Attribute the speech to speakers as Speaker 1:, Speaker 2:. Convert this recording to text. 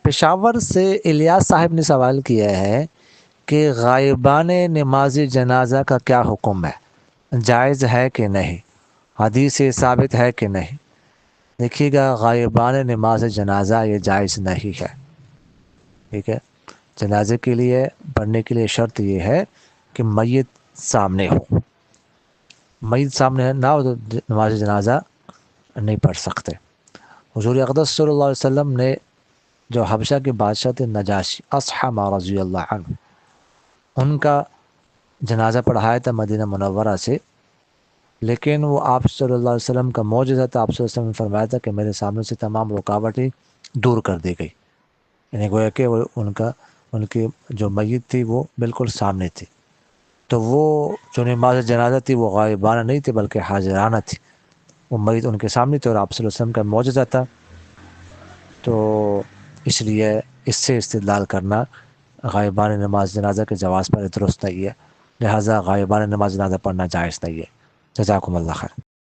Speaker 1: پشاور سے الیاس صاحب نے سوال کیا ہے کہ غائبانِ نماز جنازہ کا کیا حکم ہے، جائز ہے کہ نہیں، حدیث سے ثابت ہے کہ نہیں؟ دیکھیے گا، غائبانِ نماز جنازہ یہ جائز نہیں ہے، ٹھیک ہے۔ جنازے کے لیے پڑھنے کے لیے شرط یہ ہے کہ میت سامنے ہو، میت سامنے نہ ہو تو نماز جنازہ نہیں پڑھ سکتے۔ حضور اقدس صلی اللہ علیہ وسلم نے جو حبشہ کے بادشاہ تھے نجاشی اصحمہ رضی اللہ عنہ، ان کا جنازہ پڑھایا تھا مدینہ منورہ سے، لیکن وہ آپ صلی اللہ علیہ وسلم کا معجزہ تھا۔ آپ صلی اللہ علیہ وسلم نے فرمایا تھا کہ میرے سامنے سے تمام رکاوٹیں دور کر دی گئی، یعنی گویا کہ ان کی جو میت تھی وہ بالکل سامنے تھی۔ تو وہ جو نماز جنازہ تھی وہ غائبانہ نہیں تھی بلکہ حاضرانہ تھی، وہ میت ان کے سامنے تھی اور آپ صلی اللہ علیہ وسلم کا معجزہ تھا۔ تو اس لیے اس سے استدلال کرنا غائبانہ نماز جنازہ کے جواز پر درست نہیں ہے، لہٰذا غائبانہ نماز جنازہ پڑھنا جائز نہیں ہے۔ جزاکم اللہ خیر۔